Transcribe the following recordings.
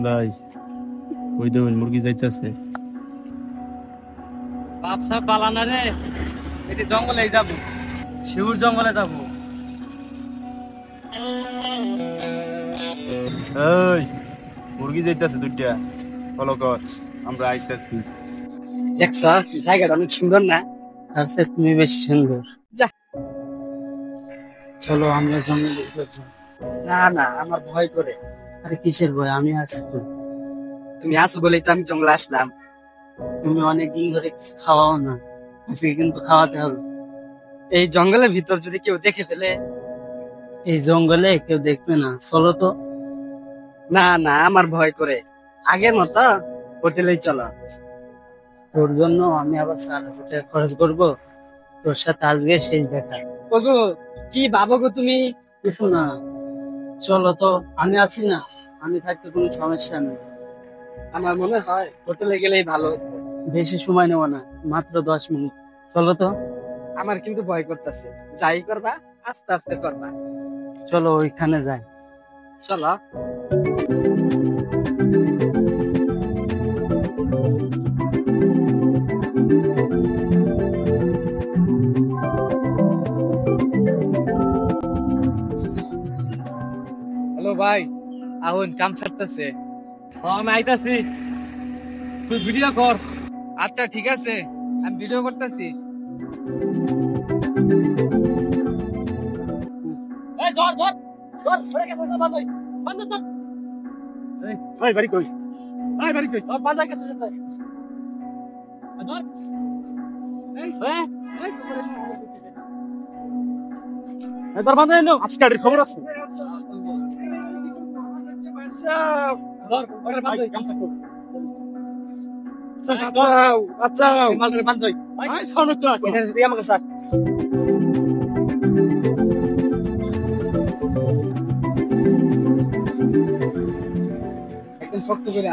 ভাই ওই দেখুন মুরগি যাইতেছে। বাপসা পালানা রে, এটি জঙ্গলে যাবো, শিউর জঙ্গলে যাবো। এই মুরগি যাইতেছে দুইটা, ফলো কর, আমরা আইতেছি। দেখছ জায়গাটা অনেক সুন্দর না? আর সে তুমি বেশ সুন্দর। যা চলো আমরা জঙ্গলে যাচ্ছি। না না, আমার ভয় করে। আরে কিসের ভয়, আমি আছি তো। তুমি আসো বলেই তো আমি জঙ্গলে আসলাম। তুমি অনেকদিন ধরে কিছু খাওয়াও না, আজকে কিন্তু খাওয়াতে হবে। এই জঙ্গলের ভিতর যদি কেউ দেখে ফেলে? এই জঙ্গলে কেউ দেখবে না, চলো তো। না না, আমার ভয় করে। আগের মতো হোটেলেই চলো। তোর জন্য আমি আবার 4,000 টাকা খরচ করবো, তোর সাথে আজকে শেষ দেখা। ওগো কি ভাবো গো তুমি? কিছু না, চলো তো, আমি আছি না, আমি থাকতে কোনো সমস্যা নেই। আমার মনে হয় হোটেলে গেলেই ভালো। বেশি সময় নেব না, মাত্র 10 মিনিট, চলো তো। আমার কিন্তু ভয় করতেছে, যাই করবা আস্তে আস্তে করবা। চলো ওইখানে যাই, চলো। হ্যালো ভাই, আহুন কাম ছাড়তেছে। আমি আইতাছি, তুই ভিডিও কর। আচ্ছা ঠিক আছে, আমি ভিডিও করতেছি। খবর আছে? একদম শক্ত করে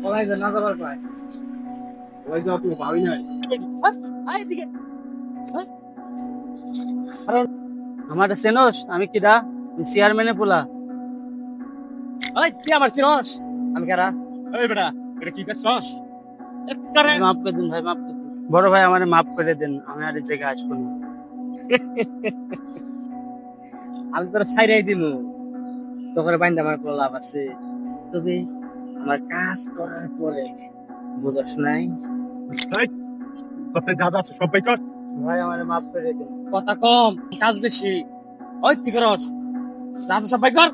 পলাই না যাবার পায়। আমার চেনস, আমি কিরা চেয়ারম্যানে পোলা। তুই আমার চেনস, আমি কারা? এই বেটা, এটা কি দেখছস? মাফ করে দিন ভাই, মাফ করে দিন। বড় ভাই আমার মাফ করে দেন, আমি আর এই জায়গায় আসবো না। আমি তোরা ছাইরাই দিল, তোকে বাইন্দা আমার কোনো লাভ আছে? তবে আমার কাজ করার পরে বুঝস নাই? যা যা আছে সবাই কর। ভাই আমার মাফ করে দেন। কথা কম, কাজ বেশি। ওই কি করস? যা তো সবাই কর।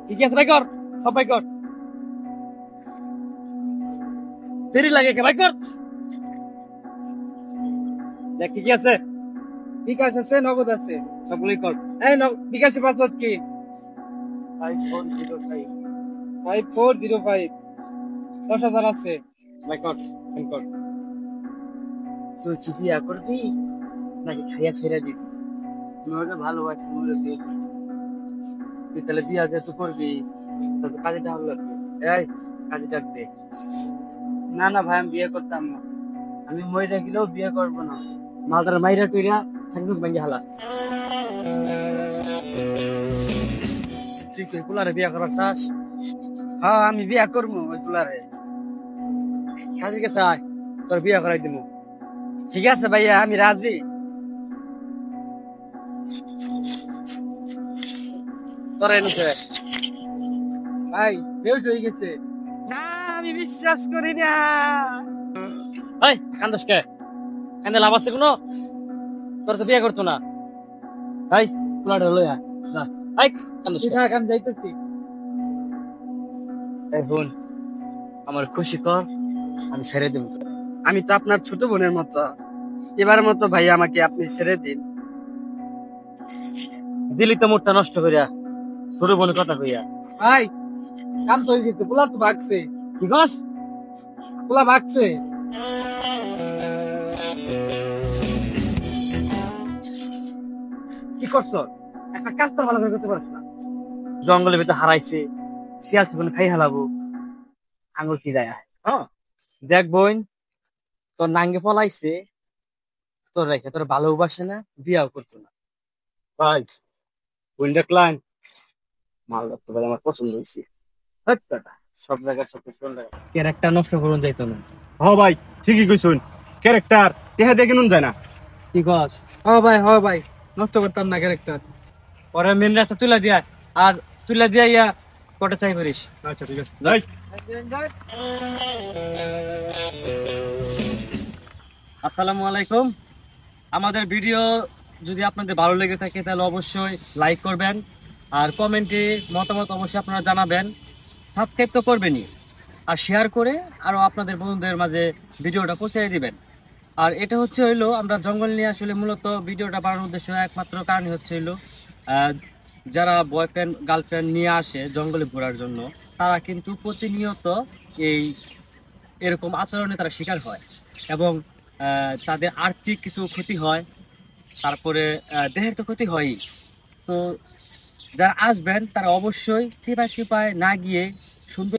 ঠিক আছে ভাই, কর, সবাই কর। দেরি লাগে কে ভাই, কর। দেখ কি আছে? বিকাশ আছে, নগদ আছে, সবগুলোই কর। এই বিকাশে পাসওয়ার্ড কি? 5405 5405 10,000 আছে ভাই, কর, সেন্ড কর। তুই কি বিয়া করবি নাকি খাইয়া ছেড়ে দিবি? তুমি ভালোবাসি, মনে বিয়ে করবি। তুই তাহলে বিয়া যেহেতু করবি, তাহলে কাজে ডাক লাগবে। এই কাজে ডাক দে। না না ভাই, আমি বিয়ে করতাম না, আমি মইরা গেলেও বিয়ে করবো না। মালটার মাইরা কইরা থাকবে ভাঙ্গি হালা। তুই কি কুলারে বিয়া করার চাস? হ্যাঁ আমি বিয়া করবো ওই কুলারে। কাজে গেছে আয়, তোর বিয়া করাই দিব। ঠিক আছে ভাইয়া, আমি রাজি। তোরা এনেছে ভাই, বেউস হয়ে গেছে। না আমি বিশ্বাস করি না। এই কান্দাস কে? কান্দে লাভ আছে কোনো? তোর তো বিয়ে করতো না। এই কুলারে লইয়া না, এই কান্দাস কে? আমি যাইতেছি। এই বোন, আমার খুশি কর, আমি ছেড়ে দেব। আমি তো আপনার ছোট বোনের মতো, এবারের মতো ভাই আমাকে আপনি ছেড়ে দিন। দিলি তো মোটটা নষ্ট করিয়া, ছোট বোনের কথা কইয়া। ভাই কাম তো হয়ে গেছে, পোলা তো ভাগছে। কি কস? পোলা ভাগছে। কি করছ? একটা কাজ তো ভালো করে করতে পারছ না। জঙ্গলের ভিতরে হারাইছে, শিয়াল তখন খাই হালাবো, আঙুল কি যায়? হ্যাঁ দেখ বোন, তোর নাঙ্গে পলাইছে, তোর রেখে তোর ভালোবাসে না, বিয়াও করতো না। ভাই কোন দেখলেন মাল রাখতে পারে আমার পছন্দ হয়েছে। হাট বেটা, সব জায়গায় সব কিছু ক্যারেক্টার নষ্ট করুন যাইতো না। হ ভাই ঠিকই কইছুন, ক্যারেক্টার টেহা দিয়ে কিনুন যায় না। কি কস? হ ভাই, নষ্ট করতাম না ক্যারেক্টার। পরে মেন রাস্তা তুলে দিয়া, আর তুলে দিয়া ইয়া কোটা চাই করিস। আচ্ছা ঠিক আছে যাই। আসসালামু আলাইকুম। আমাদের ভিডিও যদি আপনাদের ভালো লেগে থাকে তাহলে অবশ্যই লাইক করবেন, আর কমেন্টে মতামত অবশ্যই আপনারা জানাবেন। সাবস্ক্রাইব তো করবেনই, আর শেয়ার করে আরো আপনাদের বন্ধুদের মাঝে ভিডিওটা পৌঁছে দিবেন। আর এটা হচ্ছে হইলো আমরা জঙ্গল নিয়ে আসলে মূলত ভিডিওটা বানানোর উদ্দেশ্য একমাত্র কারণ হচ্ছে হইলো যারা বয়ফ্রেন্ড গার্লফ্রেন্ড নিয়ে আসে জঙ্গলে ঘোরার জন্য, তারা কিন্তু প্রতিনিয়ত এই এরকম আচরণে তারা শিকার হয়, এবং তাদের আর্থিক কিছু ক্ষতি হয়, তারপরে দেহের তো ক্ষতি হয়ই। তো যারা আসবেন তারা অবশ্যই চিপায় চিপায় না গিয়ে সুন্দর